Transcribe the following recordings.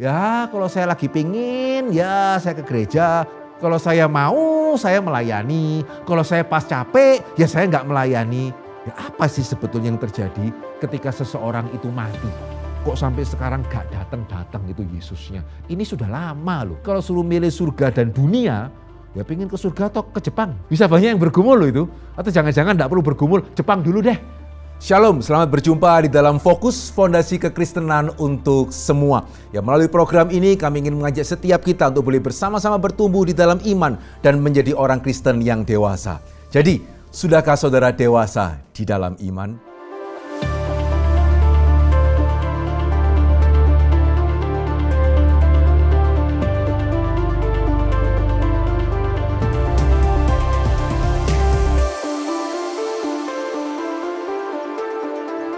Ya kalau saya lagi pingin ya saya ke gereja. Kalau saya mau saya melayani. Kalau saya pas capek ya saya nggak melayani. Ya apa sih sebetulnya yang terjadi ketika seseorang itu mati? Kok sampai sekarang gak datang-datang gitu Yesusnya. Ini sudah lama loh. Kalau suruh milih surga dan dunia, ya pengen ke surga atau ke Jepang. Bisa banyak yang bergumul loh itu. Atau jangan-jangan gak perlu bergumul, Jepang dulu deh. Shalom, selamat berjumpa di dalam Fokus Fondasi Kekristenan untuk Semua. Ya, melalui program ini kami ingin mengajak setiap kita untuk boleh bersama-sama bertumbuh di dalam iman dan menjadi orang Kristen yang dewasa. Jadi, sudahkah saudara dewasa di dalam iman?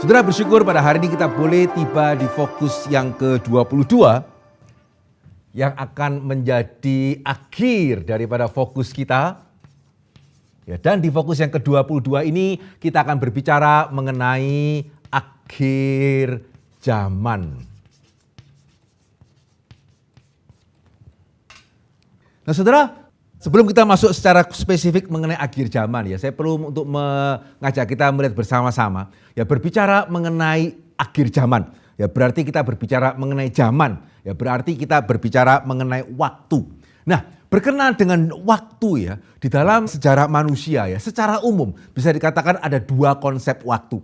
Saudara bersyukur pada hari ini kita boleh tiba di fokus yang ke-22 yang akan menjadi akhir daripada fokus kita. Ya, dan di fokus yang ke-22 ini kita akan berbicara mengenai akhir zaman. Nah saudara, sebelum kita masuk secara spesifik mengenai akhir zaman ya, saya perlu untuk mengajak kita melihat bersama-sama. Ya berbicara mengenai akhir zaman, ya berarti kita berbicara mengenai zaman, ya berarti kita berbicara mengenai waktu. Nah berkenaan dengan waktu ya, di dalam sejarah manusia ya, secara umum bisa dikatakan ada dua konsep waktu.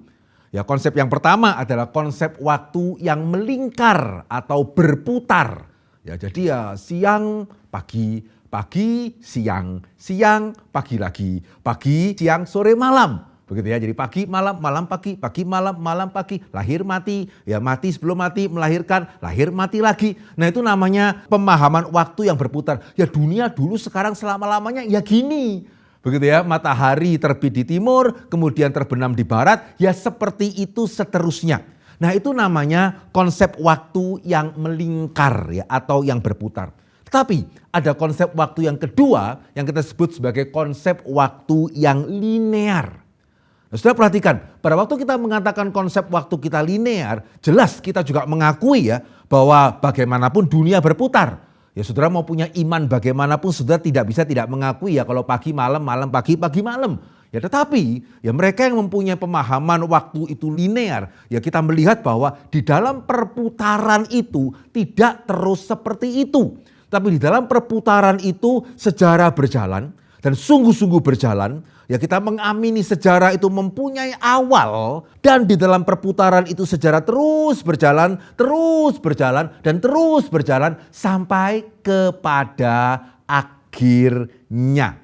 Ya konsep yang pertama adalah konsep waktu yang melingkar atau berputar. Ya jadi ya siang, pagi, pagi, siang, siang, pagi lagi, pagi, siang, sore, malam. Begitu ya, jadi pagi, malam, malam, pagi, malam, malam, pagi, lahir, mati, ya mati sebelum mati, melahirkan, lahir, mati lagi. Nah itu namanya pemahaman waktu yang berputar. Ya dunia dulu sekarang selama-lamanya ya gini. Begitu ya, matahari terbit di timur, kemudian terbenam di barat, ya seperti itu seterusnya. Nah itu namanya konsep waktu yang melingkar ya atau yang berputar. Tapi ada konsep waktu yang kedua yang kita sebut sebagai konsep waktu yang linear. Nah, saudara perhatikan, pada waktu kita mengatakan konsep waktu kita linear, jelas kita juga mengakui ya bahwa bagaimanapun dunia berputar. Ya saudara mau punya iman bagaimanapun saudara tidak bisa tidak mengakui ya kalau pagi malam, malam pagi, pagi malam. Ya tetapi ya mereka yang mempunyai pemahaman waktu itu linear, ya kita melihat bahwa di dalam perputaran itu tidak terus seperti itu. Tapi di dalam perputaran itu sejarah berjalan dan sungguh-sungguh berjalan. Ya kita mengamini sejarah itu mempunyai awal dan di dalam perputaran itu sejarah terus berjalan dan terus berjalan sampai kepada akhirnya.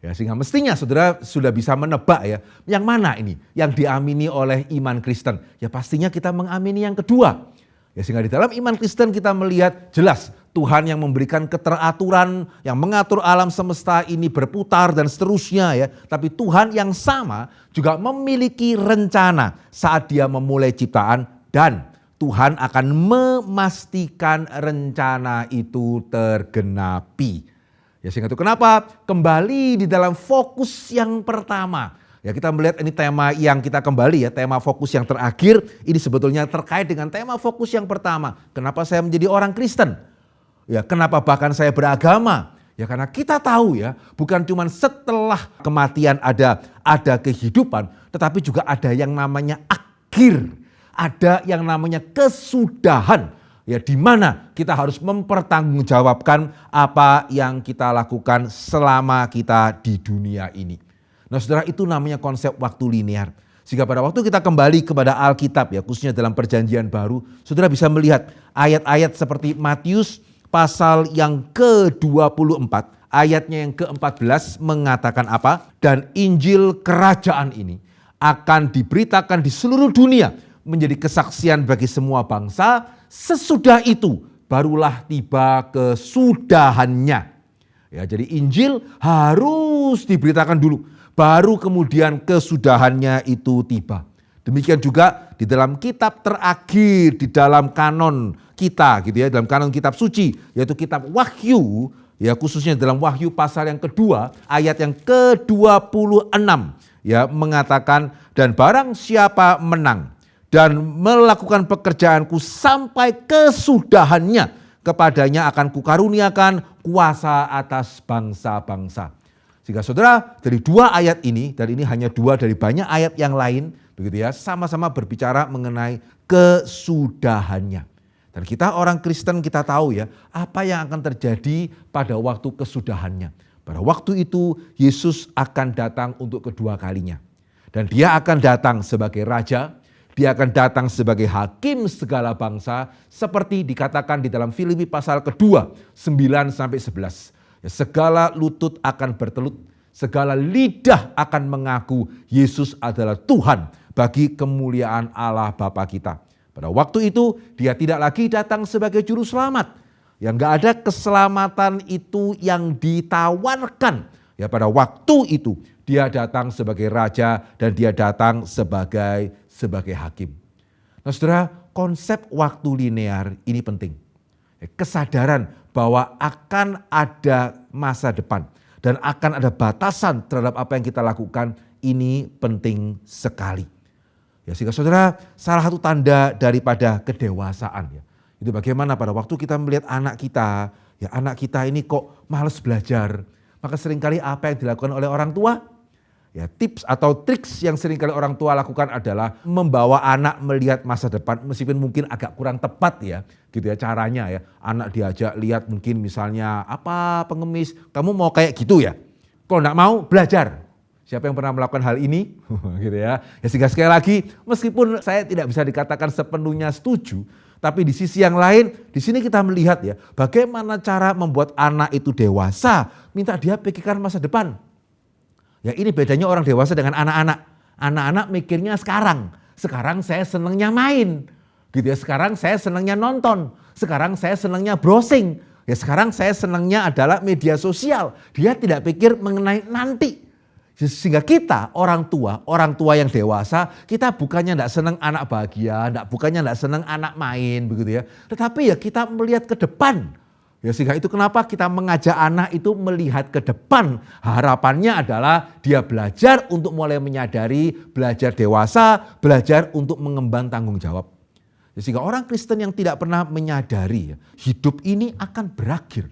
Ya sehingga mestinya saudara sudah bisa menebak ya yang mana ini yang diamini oleh iman Kristen. Ya pastinya kita mengamini yang kedua. Ya sehingga di dalam iman Kristen kita melihat jelas Tuhan yang memberikan keteraturan, yang mengatur alam semesta ini berputar dan seterusnya ya. Tapi Tuhan yang sama juga memiliki rencana saat dia memulai ciptaan dan Tuhan akan memastikan rencana itu tergenapi. Ya sehingga itu kenapa kembali di dalam fokus yang pertama. Ya kita melihat ini tema yang kita kembali ya, tema fokus yang terakhir ini sebetulnya terkait dengan tema fokus yang pertama. Kenapa saya menjadi orang Kristen? Ya kenapa bahkan saya beragama? Ya karena kita tahu ya bukan cuma setelah kematian ada kehidupan. Tetapi juga ada yang namanya akhir. Ada yang namanya kesudahan. Ya di mana kita harus mempertanggungjawabkan apa yang kita lakukan selama kita di dunia ini. Nah saudara itu namanya konsep waktu linear. Sehingga pada waktu kita kembali kepada Alkitab ya khususnya dalam perjanjian baru. Saudara bisa melihat ayat-ayat seperti Matius pasal yang ke-24, ayatnya yang ke-14 mengatakan apa? Dan Injil kerajaan ini akan diberitakan di seluruh dunia menjadi kesaksian bagi semua bangsa. Sesudah itu barulah tiba kesudahannya. Ya, jadi Injil harus diberitakan dulu, baru kemudian kesudahannya itu tiba. Demikian juga di dalam kitab terakhir di dalam kanon kita gitu ya, dalam kanon kitab suci yaitu kitab Wahyu ya khususnya dalam Wahyu pasal yang kedua ayat yang ke-26 ya mengatakan dan barang siapa menang dan melakukan pekerjaanku sampai kesudahannya. Kepadanya akan kukaruniakan kuasa atas bangsa-bangsa. Sehingga saudara, dari 2 ayat ini, dan ini hanya 2 dari banyak ayat yang lain, begitu ya, sama-sama berbicara mengenai kesudahannya. Dan kita orang Kristen, kita tahu ya, apa yang akan terjadi pada waktu kesudahannya. Pada waktu itu Yesus akan datang untuk kedua kalinya. Dan dia akan datang sebagai raja, dia akan datang sebagai hakim segala bangsa, seperti dikatakan di dalam Filipi pasal kedua, 9-11. Ya, segala lutut akan bertelut, segala lidah akan mengaku Yesus adalah Tuhan bagi kemuliaan Allah Bapa kita. Pada waktu itu dia tidak lagi datang sebagai juru selamat. Ya, enggak ada keselamatan itu yang ditawarkan. Ya, pada waktu itu dia datang sebagai raja dan dia datang sebagai hakim. Nah saudara, konsep waktu linear ini penting. Kesadaran bahwa akan ada masa depan dan akan ada batasan terhadap apa yang kita lakukan ini penting sekali. Ya, sehingga saudara, salah satu tanda daripada kedewasaan ya, itu bagaimana pada waktu kita melihat anak kita, ya anak kita ini kok malas belajar, maka seringkali apa yang dilakukan oleh orang tua? Ya, tips atau triks yang seringkali orang tua lakukan adalah membawa anak melihat masa depan, meskipun mungkin agak kurang tepat ya, gitu ya caranya ya. Anak diajak lihat mungkin misalnya apa pengemis, kamu mau kayak gitu ya? Kalau enggak mau belajar. Siapa yang pernah melakukan hal ini? Gitu ya. Ya sehingga sekali lagi, meskipun saya tidak bisa dikatakan sepenuhnya setuju, tapi di sisi yang lain, di sini kita melihat ya, bagaimana cara membuat anak itu dewasa, minta dia pikirkan masa depan. Ya ini bedanya orang dewasa dengan anak-anak. Anak-anak mikirnya sekarang saya senangnya main. Gitu ya, sekarang saya senangnya nonton. Sekarang saya senangnya browsing. Ya sekarang saya senangnya adalah media sosial. Dia tidak pikir mengenai nanti. Sehingga kita orang tua yang dewasa, kita bukannya tidak senang anak bahagia, bukannya tidak senang anak main begitu ya. Tetapi ya kita melihat ke depan. Ya sehingga itu kenapa kita mengajak anak itu melihat ke depan. Harapannya adalah dia belajar untuk mulai menyadari, belajar dewasa, belajar untuk mengemban tanggung jawab. Ya, sehingga orang Kristen yang tidak pernah menyadari ya, hidup ini akan berakhir.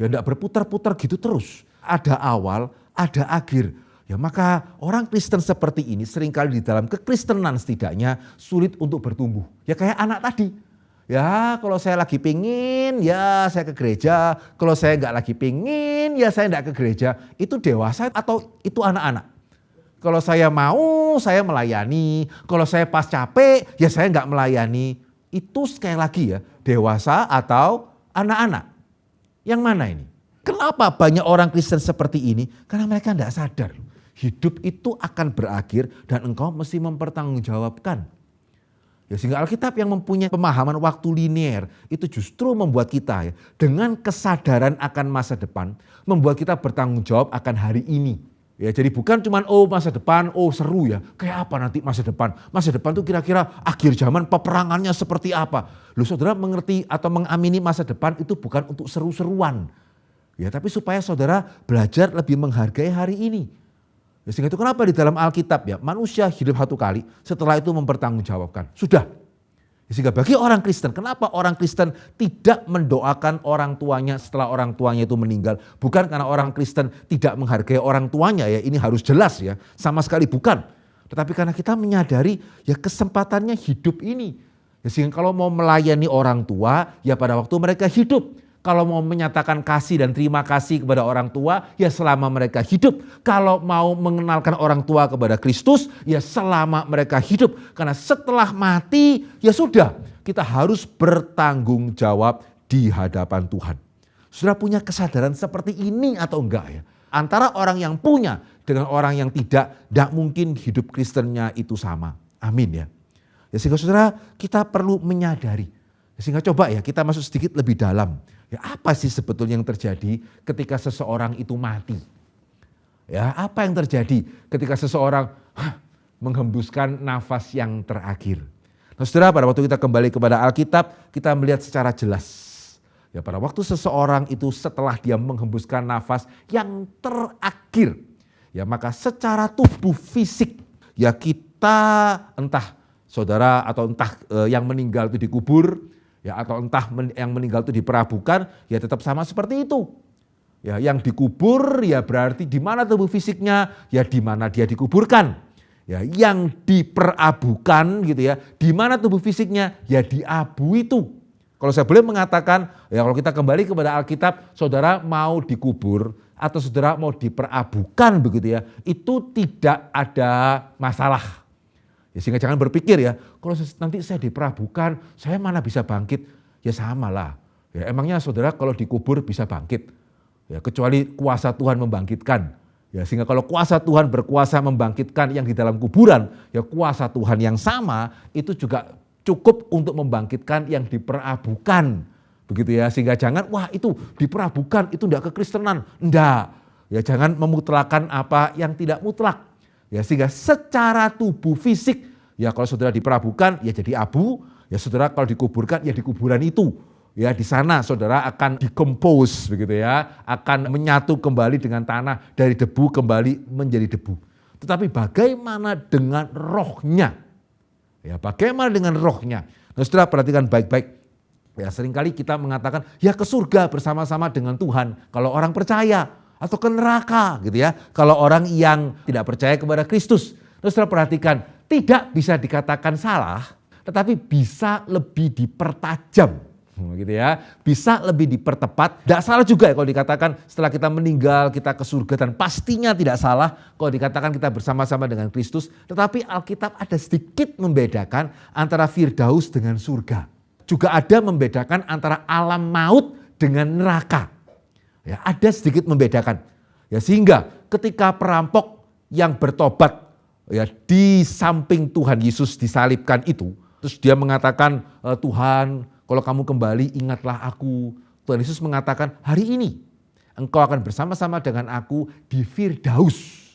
Ya tidak berputar-putar gitu terus. Ada awal, ada akhir. Ya maka orang Kristen seperti ini seringkali di dalam kekristenan setidaknya sulit untuk bertumbuh. Ya kayak anak tadi. Ya kalau saya lagi pingin ya saya ke gereja. Kalau saya enggak lagi pingin ya saya enggak ke gereja. Itu dewasa atau itu anak-anak? Kalau saya mau saya melayani. Kalau saya pas capek ya saya enggak melayani. Itu sekali lagi ya dewasa atau anak-anak? Yang mana ini? Kenapa banyak orang Kristen seperti ini? Karena mereka enggak sadar. Hidup itu akan berakhir dan engkau mesti mempertanggungjawabkan. Ya, sehingga Alkitab yang mempunyai pemahaman waktu linear itu justru membuat kita ya, dengan kesadaran akan masa depan membuat kita bertanggung jawab akan hari ini. Ya, jadi bukan cuma masa depan, seru ya, kayak apa nanti masa depan. Masa depan itu kira-kira akhir zaman peperangannya seperti apa. Loh saudara mengerti atau mengamini masa depan itu bukan untuk seru-seruan. Ya, tapi supaya saudara belajar lebih menghargai hari ini. Ya, sehingga itu kenapa di dalam Alkitab ya manusia hidup satu kali setelah itu mempertanggungjawabkan. Sudah. Ya, sehingga bagi orang Kristen, kenapa orang Kristen tidak mendoakan orang tuanya setelah orang tuanya itu meninggal. Bukan karena orang Kristen tidak menghargai orang tuanya ya, ini harus jelas ya, sama sekali bukan. Tetapi karena kita menyadari ya kesempatannya hidup ini. Ya, sehingga kalau mau melayani orang tua ya pada waktu mereka hidup. Kalau mau menyatakan kasih dan terima kasih kepada orang tua, ya selama mereka hidup. Kalau mau mengenalkan orang tua kepada Kristus, ya selama mereka hidup. Karena setelah mati, ya sudah. Kita harus bertanggung jawab di hadapan Tuhan. Sudah punya kesadaran seperti ini atau enggak ya? Antara orang yang punya dengan orang yang tidak mungkin hidup Kristennya itu sama. Amin ya. Ya sehingga saudara kita perlu menyadari. Sehingga coba ya kita masuk sedikit lebih dalam. Ya apa sih sebetulnya yang terjadi ketika seseorang itu mati? Ya apa yang terjadi ketika seseorang menghembuskan nafas yang terakhir? Nah saudara, pada waktu kita kembali kepada Alkitab, kita melihat secara jelas. Ya pada waktu seseorang itu setelah dia menghembuskan nafas yang terakhir. Ya maka secara tubuh fisik ya kita entah saudara atau entah yang meninggal itu dikubur, ya atau entah yang meninggal itu diperabukan, ya tetap sama seperti itu. Ya, yang dikubur ya berarti di mana tubuh fisiknya, ya di mana dia dikuburkan. Ya, yang diperabukan gitu ya, di mana tubuh fisiknya, ya di abu itu. Kalau saya boleh mengatakan, ya kalau kita kembali kepada Alkitab, saudara mau dikubur atau saudara mau diperabukan begitu ya, itu tidak ada masalah. Ya, sehingga jangan berpikir ya, kalau nanti saya diperabukan, saya mana bisa bangkit? Ya samalah. Ya, emangnya saudara kalau dikubur bisa bangkit? Ya, kecuali kuasa Tuhan membangkitkan. Ya, sehingga kalau kuasa Tuhan berkuasa membangkitkan yang di dalam kuburan, ya kuasa Tuhan yang sama itu juga cukup untuk membangkitkan yang diperabukan. Begitu ya, sehingga jangan wah itu diperabukan itu enggak kekristenan. Enggak. Ya jangan memutlakan apa yang tidak mutlak. Ya sehingga secara tubuh fisik ya kalau saudara diperabukan ya jadi abu, ya saudara kalau dikuburkan ya di kuburan itu. Ya di sana saudara akan decompose begitu ya, akan menyatu kembali dengan tanah, dari debu kembali menjadi debu. Tetapi bagaimana dengan rohnya? Ya, bagaimana dengan rohnya? Nah, saudara perhatikan baik-baik. Ya, seringkali kita mengatakan ya ke surga bersama-sama dengan Tuhan kalau orang percaya, atau ke neraka gitu ya kalau orang yang tidak percaya kepada Kristus. Nah, saudara perhatikan, tidak bisa dikatakan salah, tetapi bisa lebih dipertajam. Gitu ya, bisa lebih dipertepat. Tidak salah juga ya kalau dikatakan setelah kita meninggal kita ke surga, dan pastinya tidak salah kalau dikatakan kita bersama-sama dengan Kristus. Tetapi Alkitab ada sedikit membedakan antara Firdaus dengan surga. Juga ada membedakan antara alam maut dengan neraka. Ya, ada sedikit membedakan. Ya, sehingga ketika perampok yang bertobat ya di samping Tuhan Yesus disalibkan itu, terus dia mengatakan Tuhan, kalau kamu kembali ingatlah aku. Tuhan Yesus mengatakan hari ini engkau akan bersama-sama dengan aku di Firdaus.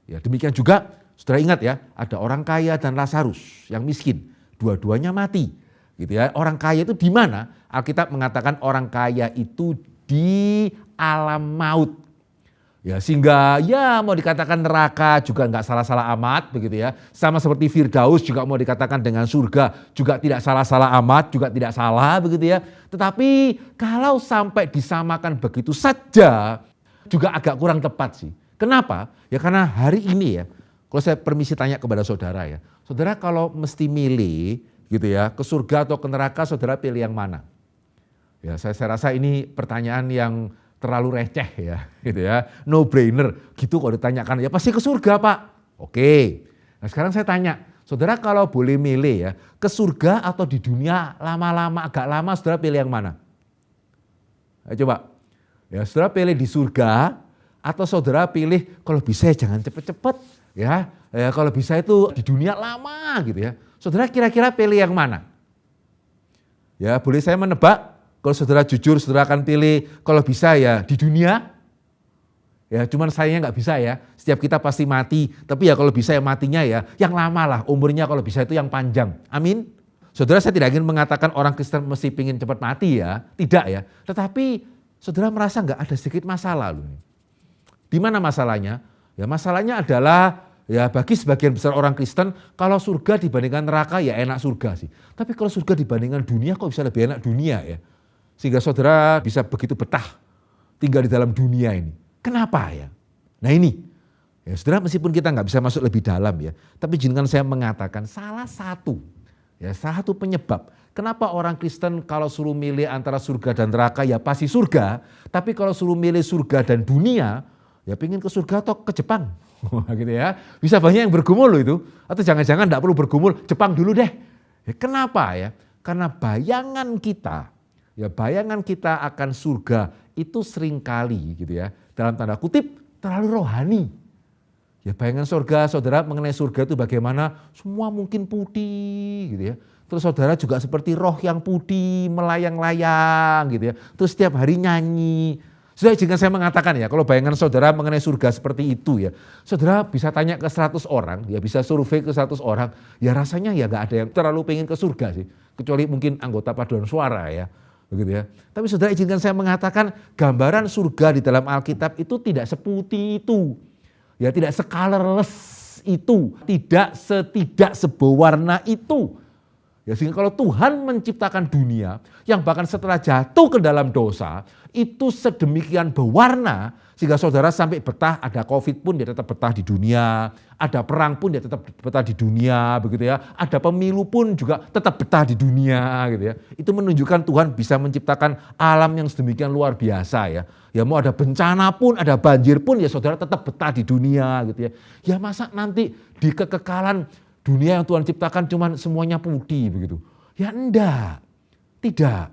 Ya, demikian juga saudara ingat ya, ada orang kaya dan Lazarus yang miskin. Dua-duanya mati. Gitu ya. Orang kaya itu di mana? Alkitab mengatakan orang kaya itu di alam maut. Ya, sehingga ya mau dikatakan neraka juga enggak salah-salah amat begitu ya. Sama seperti Firdaus juga mau dikatakan dengan surga juga tidak salah-salah amat, juga tidak salah begitu ya. Tetapi kalau sampai disamakan begitu saja juga agak kurang tepat sih. Kenapa? Ya karena hari ini ya, kalau saya permisi tanya kepada saudara ya. Saudara kalau mesti milih gitu ya, ke surga atau ke neraka, saudara pilih yang mana? Ya, saya rasa ini pertanyaan yang terlalu receh ya, gitu ya, no brainer, gitu kalau ditanyakan ya pasti ke surga Pak. Oke, nah sekarang saya tanya, saudara kalau boleh milih ya, ke surga atau di dunia lama-lama agak lama, saudara pilih yang mana? Ayo coba, ya saudara pilih di surga atau saudara pilih kalau bisa jangan cepet-cepet ya, kalau bisa itu di dunia lama gitu ya. Saudara kira-kira pilih yang mana? Ya boleh saya menebak? Kalau saudara jujur, saudara akan pilih kalau bisa ya di dunia. Ya cuman sayangnya nggak bisa ya, setiap kita pasti mati. Tapi ya kalau bisa ya matinya ya yang lama lah, umurnya kalau bisa itu yang panjang. Amin. Saudara saya tidak ingin mengatakan orang Kristen mesti pingin cepat mati ya, tidak ya. Tetapi saudara merasa nggak ada sedikit masalah loh. Di mana masalahnya? Ya masalahnya adalah ya bagi sebagian besar orang Kristen kalau surga dibandingkan neraka ya enak surga sih. Tapi kalau surga dibandingkan dunia kok bisa lebih enak dunia ya. Sehingga saudara bisa begitu betah tinggal di dalam dunia ini. Kenapa ya? Nah ini, ya saudara meskipun kita nggak bisa masuk lebih dalam ya, tapi izinkan saya mengatakan salah satu penyebab kenapa orang Kristen kalau suruh milih antara surga dan neraka ya pasti surga, tapi kalau suruh milih surga dan dunia, ya pingin ke surga atau ke Jepang, gitu ya. Bisa banyak yang bergumul loh itu, atau jangan-jangan nggak perlu bergumul, Jepang dulu deh. Ya, kenapa ya? Karena bayangan kita akan surga itu seringkali gitu ya, dalam tanda kutip terlalu rohani. Ya bayangan surga, saudara mengenai surga itu bagaimana? Semua mungkin putih gitu ya. Terus saudara juga seperti roh yang putih melayang-layang gitu ya. Terus setiap hari nyanyi. Saudara izinkan saya mengatakan ya, kalau bayangan saudara mengenai surga seperti itu ya, saudara bisa tanya ke 100 orang, ya bisa survei ke 100 orang, ya rasanya ya gak ada yang terlalu pengen ke surga sih. Kecuali mungkin anggota paduan suara ya. Begitu ya. Tapi saudara izinkan saya mengatakan gambaran surga di dalam Alkitab itu tidak seputih itu. Ya tidak se-colorless itu, tidak seberwarna itu. Ya, sehingga kalau Tuhan menciptakan dunia yang bahkan setelah jatuh ke dalam dosa itu sedemikian berwarna sehingga saudara sampai betah, ada COVID pun dia tetap betah di dunia, ada perang pun dia tetap betah di dunia, begitu ya. Ada pemilu pun juga tetap betah di dunia, gitu ya. Itu menunjukkan Tuhan bisa menciptakan alam yang sedemikian luar biasa ya. Ya mau ada bencana pun, ada banjir pun ya saudara tetap betah di dunia, gitu ya. Ya masa nanti di kekekalan dunia yang Tuhan ciptakan cuman semuanya putih begitu. Ya enggak, tidak.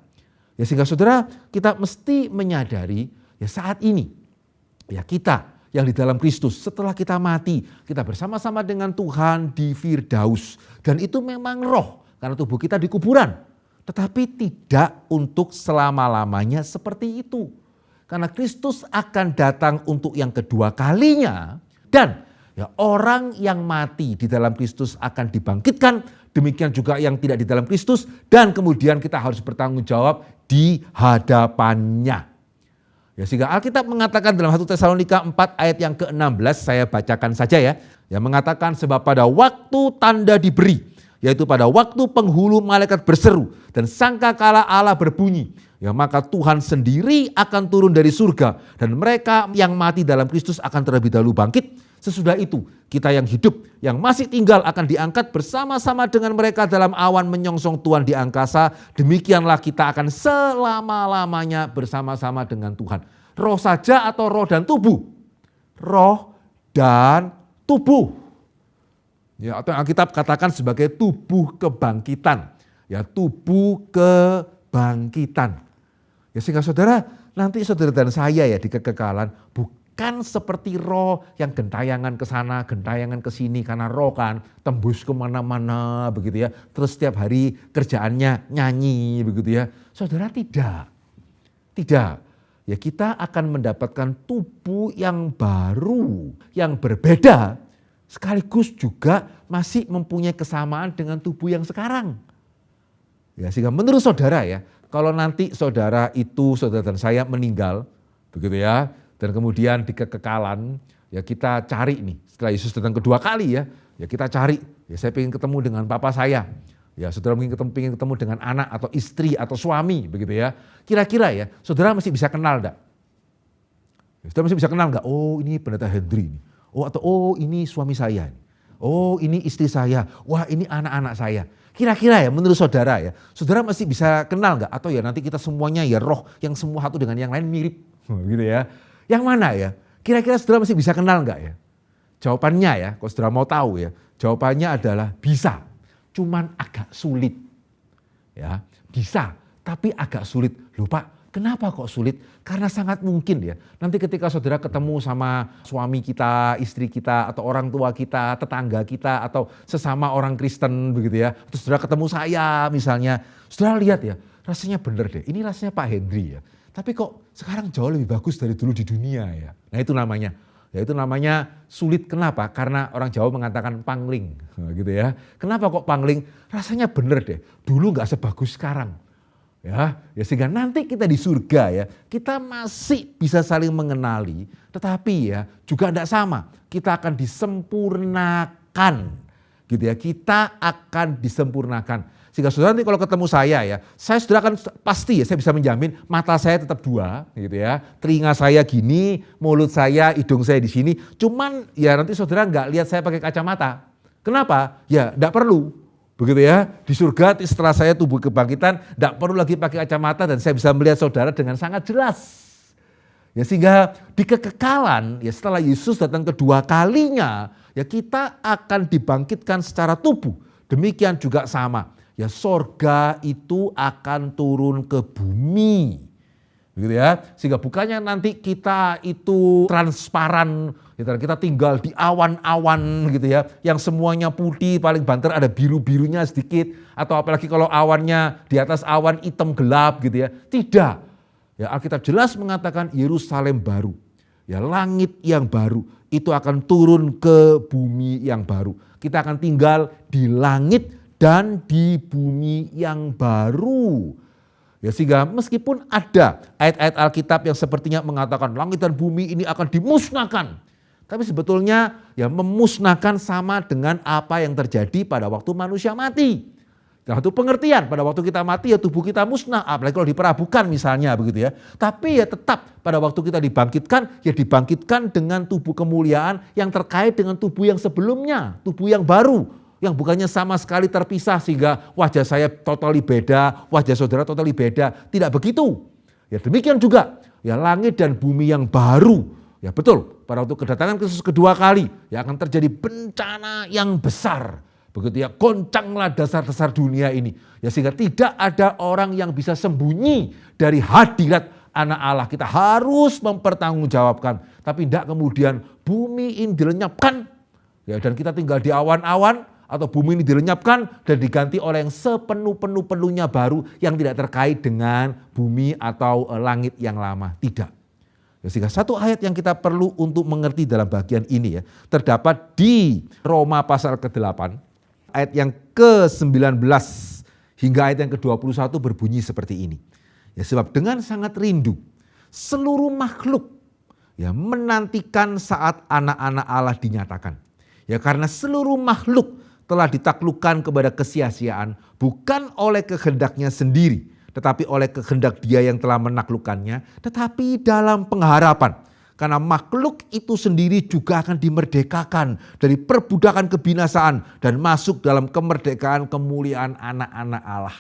Ya sehingga saudara kita mesti menyadari ya saat ini ya kita yang di dalam Kristus setelah kita mati kita bersama-sama dengan Tuhan di Firdaus. Dan itu memang roh karena tubuh kita di kuburan. Tetapi tidak untuk selama-lamanya seperti itu. Karena Kristus akan datang untuk yang kedua kalinya dan ya, orang yang mati di dalam Kristus akan dibangkitkan, demikian juga yang tidak di dalam Kristus dan kemudian kita harus bertanggung jawab di hadapannya. Ya, sehingga Alkitab mengatakan dalam 1 Tesalonika 4 ayat yang ke-16, saya bacakan saja ya. Yang mengatakan sebab pada waktu tanda diberi, yaitu pada waktu penghulu malaikat berseru dan sangkakala Allah berbunyi, ya maka Tuhan sendiri akan turun dari surga dan mereka yang mati dalam Kristus akan terlebih dahulu bangkit. Sesudah itu kita yang hidup, yang masih tinggal akan diangkat bersama-sama dengan mereka dalam awan menyongsong Tuhan di angkasa. Demikianlah kita akan selama-lamanya bersama-sama dengan Tuhan. Roh saja atau roh dan tubuh? Roh dan tubuh. Ya, atau Alkitab katakan sebagai tubuh kebangkitan. Ya, tubuh kebangkitan. Ya, sehingga saudara, nanti saudara dan saya ya di kekekalan bukan seperti roh yang gentayangan ke sana, gentayangan ke sini karena roh kan tembus kemana-mana begitu ya. Terus setiap hari kerjaannya nyanyi begitu ya. Saudara tidak. Ya kita akan mendapatkan tubuh yang baru, yang berbeda. Sekaligus juga masih mempunyai kesamaan dengan tubuh yang sekarang. Ya sehingga menurut saudara ya, kalau nanti saudara dan saya meninggal begitu ya. Dan kemudian di kekekalan ya kita cari nih setelah Yesus datang kedua kali ya kita cari ya saya ingin ketemu dengan papa saya ya saudara mungkin ingin ketemu dengan anak atau istri atau suami begitu ya kira-kira ya saudara masih bisa kenal enggak? Saudara masih bisa kenal enggak? Oh ini pendeta Hendri nih. Oh ini suami saya nih. Oh ini istri saya. Wah ini anak-anak saya. Kira-kira ya menurut saudara ya saudara masih bisa kenal enggak? Atau ya nanti kita semuanya ya roh yang semua satu dengan yang lain mirip gitu ya. Yang mana ya? Kira-kira saudara masih bisa kenal enggak ya? Jawabannya ya, kalau saudara mau tahu ya, jawabannya adalah bisa. Cuman agak sulit. Ya, bisa, tapi agak sulit. Loh Pak, kenapa kok sulit? Karena sangat mungkin ya. Nanti ketika saudara ketemu sama suami kita, istri kita, atau orang tua kita, tetangga kita, atau sesama orang Kristen begitu ya. Terus saudara ketemu saya misalnya, saudara lihat ya, rasanya bener deh. Ini rasanya Pak Hendri ya. Tapi kok sekarang jauh lebih bagus dari dulu di dunia ya. Nah itu namanya. Ya itu namanya sulit. Kenapa? Karena orang Jawa mengatakan pangling gitu ya. Kenapa kok pangling? Rasanya bener deh. Dulu gak sebagus sekarang. Ya sehingga nanti kita di surga ya. Kita masih bisa saling mengenali. Tetapi ya juga tidak sama. Kita akan disempurnakan. Gitu ya. Kita akan disempurnakan. Sehingga saudara nanti kalau ketemu saya ya, saya sudah akan pasti ya saya bisa menjamin mata saya tetap dua gitu ya. Telinga saya gini, mulut saya, hidung saya di sini. Cuman ya nanti saudara nggak lihat saya pakai kacamata. Kenapa? Ya enggak perlu. Begitu ya. Di surga setelah saya tubuh kebangkitan, enggak perlu lagi pakai kacamata dan saya bisa melihat saudara dengan sangat jelas. Ya sehingga di kekekalan ya setelah Yesus datang kedua kalinya, ya kita akan dibangkitkan secara tubuh. Demikian juga sama. Ya sorga itu akan turun ke bumi. Gitu ya. Sehingga bukannya nanti kita itu transparan, kita tinggal di awan-awan gitu ya. Yang semuanya putih, paling banter ada biru-birunya sedikit. Atau apalagi kalau awannya di atas awan hitam gelap gitu ya. Tidak. Ya Alkitab jelas mengatakan Yerusalem baru. Ya langit yang baru itu akan turun ke bumi yang baru. Kita akan tinggal di langit dan di bumi yang baru. Ya sehingga meskipun ada ayat-ayat Alkitab yang sepertinya mengatakan langit dan bumi ini akan dimusnahkan. Tapi sebetulnya ya memusnahkan sama dengan apa yang terjadi pada waktu manusia mati. Nah, itu pengertian pada waktu kita mati ya tubuh kita musnah, apalagi kalau diperabukan misalnya begitu ya. Tapi ya tetap pada waktu kita dibangkitkan, ya dibangkitkan dengan tubuh kemuliaan yang terkait dengan tubuh yang sebelumnya, tubuh yang baru, yang bukannya sama sekali terpisah sehingga wajah saya totally beda, wajah saudara totally beda. Tidak begitu. Ya demikian juga ya langit dan bumi yang baru. Ya betul, pada waktu kedatangan Kristus kedua kali ya akan terjadi bencana yang besar. Begitu ya, goncanglah dasar-dasar dunia ini. Ya sehingga tidak ada orang yang bisa sembunyi dari hadirat anak Allah. Kita harus mempertanggungjawabkan. Tapi tidak kemudian bumi ini dilenyapkan. Ya, dan kita tinggal di awan-awan atau bumi ini dilenyapkan dan diganti oleh yang sepenuh-penuhnya baru yang tidak terkait dengan bumi atau langit yang lama. Tidak. Ya, sehingga satu ayat yang kita perlu untuk mengerti dalam bagian ini ya, terdapat di Roma pasal ke-8. Ayat yang ke-19 hingga ayat yang ke-21 berbunyi seperti ini. Ya sebab dengan sangat rindu seluruh makhluk ya menantikan saat anak-anak Allah dinyatakan. Ya karena seluruh makhluk telah ditaklukkan kepada kesia-siaan bukan oleh kehendaknya sendiri, tetapi oleh kehendak Dia yang telah menaklukkannya, tetapi dalam pengharapan. Karena makhluk itu sendiri juga akan dimerdekakan dari perbudakan kebinasaan dan masuk dalam kemerdekaan kemuliaan anak-anak Allah.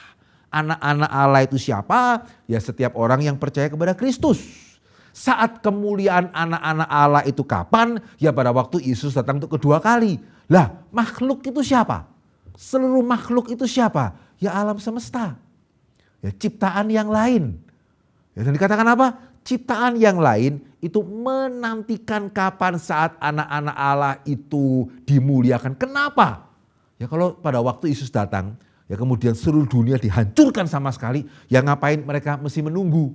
Anak-anak Allah itu siapa? Ya setiap orang yang percaya kepada Kristus. Saat kemuliaan anak-anak Allah itu kapan? Ya pada waktu Yesus datang untuk kedua kali. Lah makhluk itu siapa? Seluruh makhluk itu siapa? Ya alam semesta. Ya ciptaan yang lain. Ya, dan dikatakan apa? Ciptaan yang lain itu menantikan kapan saat anak-anak Allah itu dimuliakan. Kenapa? Ya kalau pada waktu Yesus datang, ya kemudian seluruh dunia dihancurkan sama sekali, ya ngapain mereka mesti menunggu?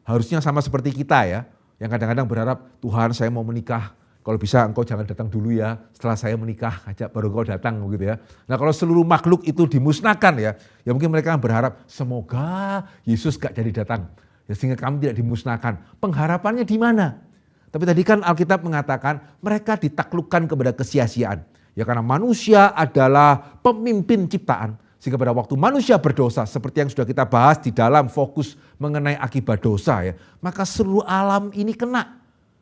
Harusnya sama seperti kita ya, yang kadang-kadang berharap Tuhan saya mau menikah. Kalau bisa engkau jangan datang dulu ya, setelah saya menikah aja baru engkau datang begitu ya. Nah kalau seluruh makhluk itu dimusnahkan ya mungkin mereka berharap semoga Yesus gak jadi datang. Ya, sehingga kami tidak dimusnahkan. Pengharapannya di mana? Tapi tadi kan Alkitab mengatakan mereka ditaklukkan kepada kesia-siaan. Ya karena manusia adalah pemimpin ciptaan. Sehingga pada waktu manusia berdosa seperti yang sudah kita bahas di dalam fokus mengenai akibat dosa ya. Maka seluruh alam ini kena.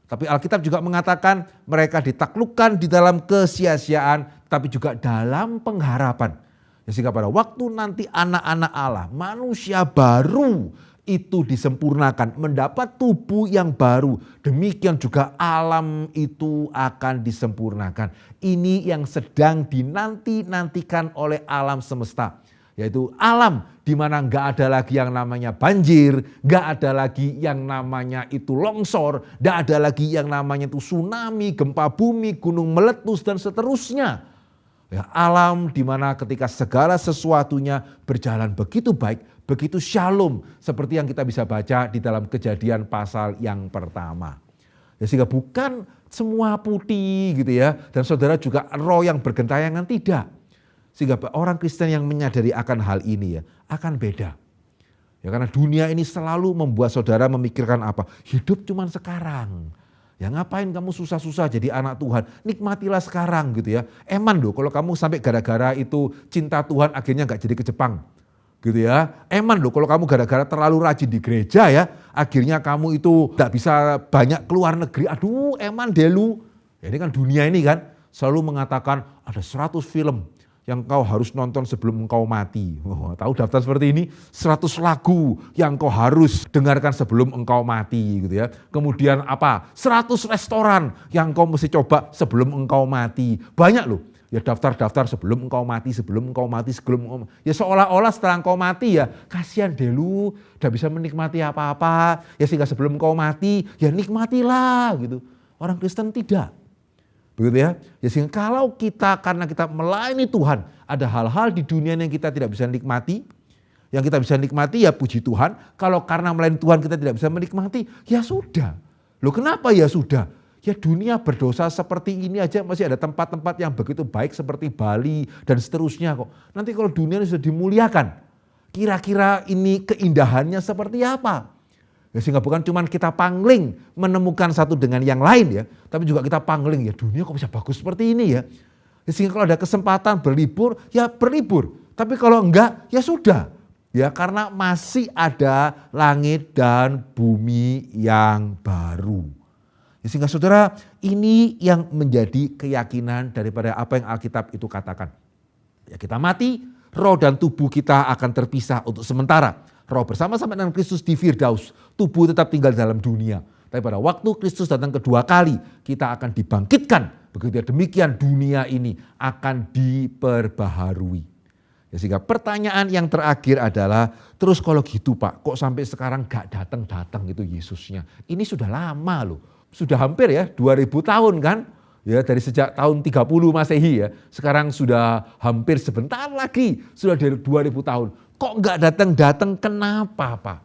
Tapi Alkitab juga mengatakan mereka ditaklukkan di dalam kesia-siaan tapi juga dalam pengharapan. Ya, sehingga pada waktu nanti anak-anak Allah, manusia baru itu disempurnakan, mendapat tubuh yang baru. Demikian juga alam itu akan disempurnakan. Ini yang sedang dinanti-nantikan oleh alam semesta. Yaitu alam di mana enggak ada lagi yang namanya banjir, enggak ada lagi yang namanya itu longsor, enggak ada lagi yang namanya itu tsunami, gempa bumi, gunung meletus dan seterusnya. Ya, alam di mana ketika segala sesuatunya berjalan begitu baik, begitu shalom seperti yang kita bisa baca di dalam Kejadian pasal yang pertama. Ya, sehingga bukan semua putih gitu ya, dan saudara juga roh yang bergentayangan, tidak. Sehingga orang Kristen yang menyadari akan hal ini ya akan beda. Ya karena dunia ini selalu membuat saudara memikirkan apa? Hidup cuman sekarang. Ya ngapain kamu susah-susah jadi anak Tuhan? Nikmatilah sekarang gitu ya. Eman loh kalau kamu sampai gara-gara itu cinta Tuhan akhirnya gak jadi ke Jepang. Gitu ya. Eman loh kalau kamu gara-gara terlalu rajin di gereja ya. Akhirnya kamu itu gak bisa banyak keluar negeri. Aduh eman delu. Ya ini kan dunia ini kan selalu mengatakan ada 100 film yang kau harus nonton sebelum engkau mati. Oh, tahu daftar seperti ini? 100 lagu yang kau harus dengarkan sebelum engkau mati gitu ya. Kemudian apa? 100 restoran yang kau mesti coba sebelum engkau mati. Banyak loh. Ya daftar-daftar sebelum engkau mati, sebelum engkau mati, sebelum engkau mati. Ya seolah-olah setelah engkau mati ya kasihan deh lu, udah bisa menikmati apa-apa. Ya sehingga sebelum engkau mati ya nikmatilah gitu. Orang Kristen tidak. Begitu ya. Ya sehingga kalau kita karena kita melayani Tuhan, ada hal-hal di dunia yang kita tidak bisa nikmati. Yang kita bisa nikmati ya puji Tuhan. Kalau karena melayani Tuhan kita tidak bisa menikmati, ya sudah. Loh kenapa ya sudah? Ya dunia berdosa seperti ini aja masih ada tempat-tempat yang begitu baik seperti Bali dan seterusnya kok. Nanti kalau dunia ini sudah dimuliakan, kira-kira ini keindahannya seperti apa? Ya, sehingga bukan cuma kita pangling menemukan satu dengan yang lain ya, tapi juga kita pangling ya dunia kok bisa bagus seperti ini ya. Ya sehingga kalau ada kesempatan berlibur, ya berlibur. Tapi kalau enggak, ya sudah. Ya karena masih ada langit dan bumi yang baru. Ya, sehingga saudara, ini yang menjadi keyakinan daripada apa yang Alkitab itu katakan. Ya kita mati, roh dan tubuh kita akan terpisah untuk sementara. Roh bersama-sama dengan Kristus di Firdaus, tubuh tetap tinggal dalam dunia. Tapi pada waktu Kristus datang kedua kali, kita akan dibangkitkan. Begitu demikian dunia ini akan diperbaharui. Ya, sehingga pertanyaan yang terakhir adalah, terus kalau gitu Pak, kok sampai sekarang gak datang-datang gitu Yesusnya? Ini sudah lama loh, sudah hampir ya 2000 tahun kan? Ya dari sejak tahun 30 Masehi ya, sekarang sudah hampir sebentar lagi, sudah dari 2000 tahun. Kok nggak datang-datang, kenapa Pak?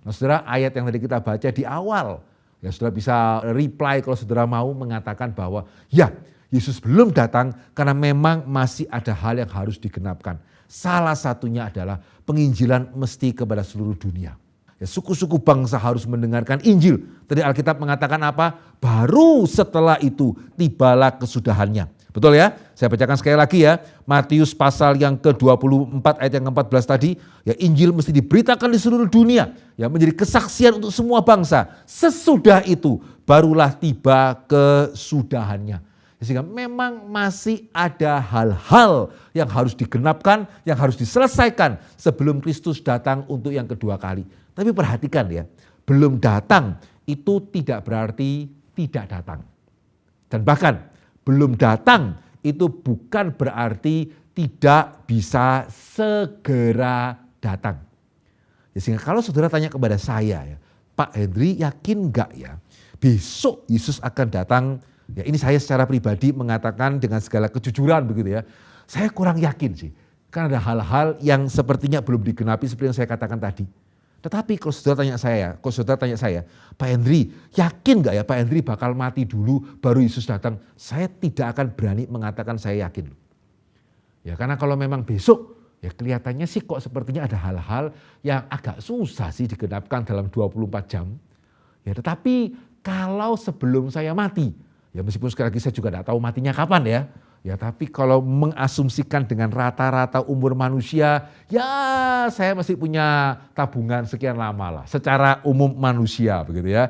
Nah saudara, ayat yang tadi kita baca di awal, ya saudara bisa reply kalau saudara mau mengatakan bahwa ya Yesus belum datang karena memang masih ada hal yang harus digenapkan. Salah satunya adalah penginjilan mesti kepada seluruh dunia. Ya, suku-suku bangsa harus mendengarkan Injil. Tadi Alkitab mengatakan apa? Baru setelah itu tibalah kesudahannya. Betul ya? Saya bacakan sekali lagi ya. Matius pasal yang ke-24 ayat yang ke-14 tadi. Ya Injil mesti diberitakan di seluruh dunia. Ya menjadi kesaksian untuk semua bangsa. Sesudah itu barulah tiba kesudahannya. Sehingga memang masih ada hal-hal yang harus digenapkan, yang harus diselesaikan sebelum Kristus datang untuk yang kedua kali. Tapi perhatikan ya, belum datang itu tidak berarti tidak datang. Dan bahkan belum datang itu bukan berarti tidak bisa segera datang. Ya, sehingga kalau saudara tanya kepada saya ya, Pak Henry yakin enggak ya besok Yesus akan datang? Ya ini saya secara pribadi mengatakan dengan segala kejujuran begitu ya. Saya kurang yakin sih. Karena ada hal-hal yang sepertinya belum digenapi seperti yang saya katakan tadi. Tetapi kalau saudara tanya saya, Pak Henry yakin gak ya Pak Henry bakal mati dulu baru Yesus datang? Saya tidak akan berani mengatakan saya yakin. Ya karena kalau memang besok ya kelihatannya sih kok sepertinya ada hal-hal yang agak susah sih digenapkan dalam 24 jam. Ya tetapi kalau sebelum saya mati, ya meskipun sekali lagi saya juga tidak tahu matinya kapan ya. Ya tapi kalau mengasumsikan dengan rata-rata umur manusia, ya saya masih punya tabungan sekian lama lah. Secara umum manusia begitu ya.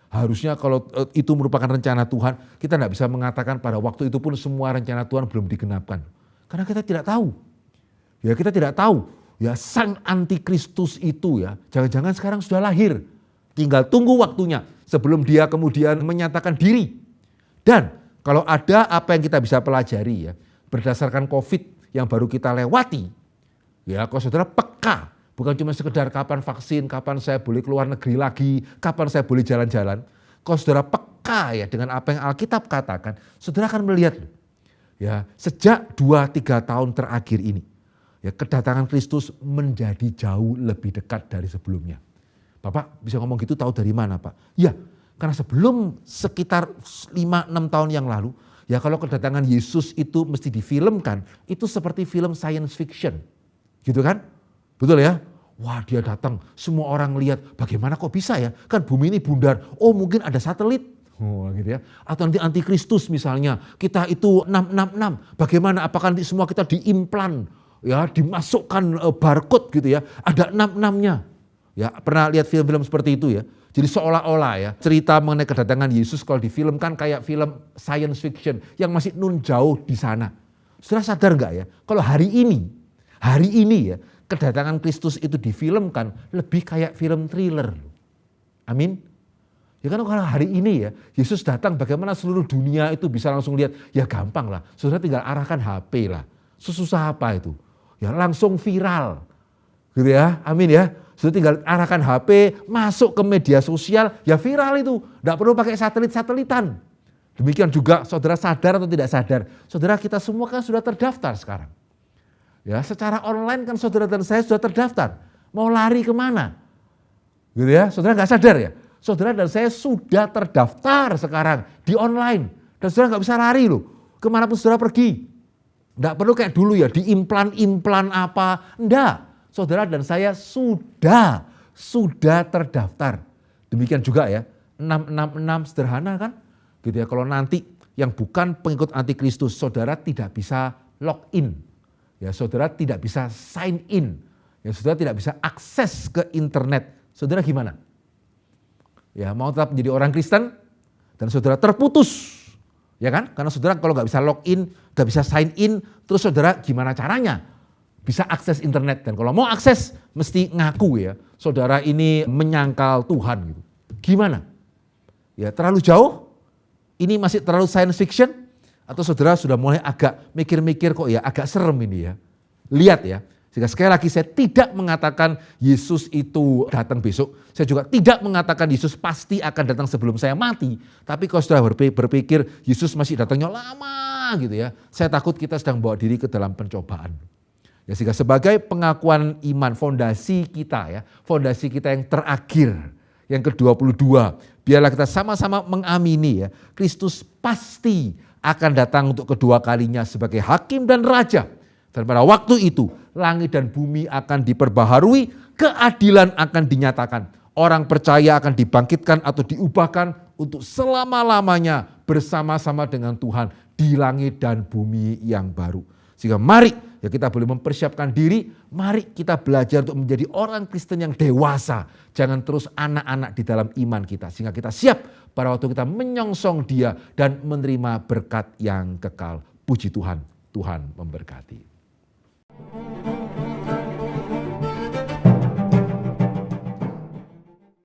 Harusnya kalau itu merupakan rencana Tuhan, kita tidak bisa mengatakan pada waktu itu pun semua rencana Tuhan belum digenapkan. Karena kita tidak tahu. Ya kita tidak tahu. Ya sang antikristus itu ya, jangan-jangan sekarang sudah lahir. Tinggal tunggu waktunya sebelum dia kemudian menyatakan diri. Dan kalau ada apa yang kita bisa pelajari ya, berdasarkan COVID yang baru kita lewati, ya kalau saudara peka, bukan cuma sekedar kapan vaksin, kapan saya boleh keluar negeri lagi, kapan saya boleh jalan-jalan. Kalau saudara peka ya dengan apa yang Alkitab katakan, saudara akan melihat ya sejak 2-3 tahun terakhir ini, ya kedatangan Kristus menjadi jauh lebih dekat dari sebelumnya. Bapak bisa ngomong gitu tahu dari mana Pak? Ya. Karena sebelum sekitar 5-6 tahun yang lalu, ya kalau kedatangan Yesus itu mesti difilmkan, itu seperti film science fiction. Gitu kan? Betul ya? Wah dia datang, semua orang lihat bagaimana kok bisa ya? Kan bumi ini bundar, oh mungkin ada satelit. Oh, gitu ya. Atau nanti antikristus misalnya, kita itu 666. Bagaimana apakah nanti semua kita diimplan, ya dimasukkan barcode gitu ya, ada 66-nya. Ya, pernah lihat film-film seperti itu ya. Jadi seolah-olah ya cerita mengenai kedatangan Yesus kalau difilmkan kayak film science fiction yang masih nun jauh di sana. Saudara sadar nggak ya kalau hari ini ya kedatangan Kristus itu difilmkan lebih kayak film thriller. Amin. Ya kan kalau hari ini ya Yesus datang bagaimana seluruh dunia itu bisa langsung lihat, ya gampang lah. Saudara tinggal arahkan HP lah. Susah apa itu? Ya langsung viral. Gitu ya. Amin ya. Sudah tinggal arahkan HP, masuk ke media sosial, ya viral itu. Tidak perlu pakai satelit-satelitan. Demikian juga saudara sadar atau tidak sadar. Saudara kita semua kan sudah terdaftar sekarang. Ya, secara online kan saudara dan saya sudah terdaftar. Mau lari kemana? Gitu ya, saudara nggak sadar ya. Saudara dan saya sudah terdaftar sekarang di online. Dan saudara nggak bisa lari loh. Kemanapun saudara pergi. Nggak perlu kayak dulu ya, diimplan-implan apa. Enggak. saudara dan saya sudah terdaftar. Demikian juga ya, 666 sederhana kan? Gitu ya, kalau nanti yang bukan pengikut antikristus, saudara tidak bisa login. Ya, saudara tidak bisa sign in. Ya, saudara tidak bisa akses ke internet. Saudara gimana? Ya, mau tetap menjadi orang Kristen dan saudara terputus. Ya kan? Karena saudara kalau nggak bisa login, nggak bisa sign in, terus saudara gimana caranya bisa akses internet? Dan kalau mau akses mesti ngaku ya, saudara ini menyangkal Tuhan gitu. Gimana? Ya terlalu jauh? Ini masih terlalu science fiction? Atau saudara sudah mulai agak mikir-mikir kok ya agak serem ini ya. Lihat ya, sehingga sekali lagi saya tidak mengatakan Yesus itu datang besok. Saya juga tidak mengatakan Yesus pasti akan datang sebelum saya mati. Tapi kalau sudah berpikir Yesus masih datangnya lama gitu ya. Saya takut kita sedang bawa diri ke dalam pencobaan. Ya, sehingga sebagai pengakuan iman fondasi kita ya. Fondasi kita yang terakhir. Yang ke-22. Biarlah kita sama-sama mengamini ya. Kristus pasti akan datang untuk kedua kalinya sebagai hakim dan raja. Dan pada waktu itu langit dan bumi akan diperbaharui, keadilan akan dinyatakan. Orang percaya akan dibangkitkan atau diubahkan untuk selama-lamanya bersama-sama dengan Tuhan di langit dan bumi yang baru. Sehingga mari ya kita boleh mempersiapkan diri, mari kita belajar untuk menjadi orang Kristen yang dewasa. Jangan terus anak-anak di dalam iman kita. Sehingga kita siap pada waktu kita menyongsong Dia dan menerima berkat yang kekal. Puji Tuhan, Tuhan memberkati.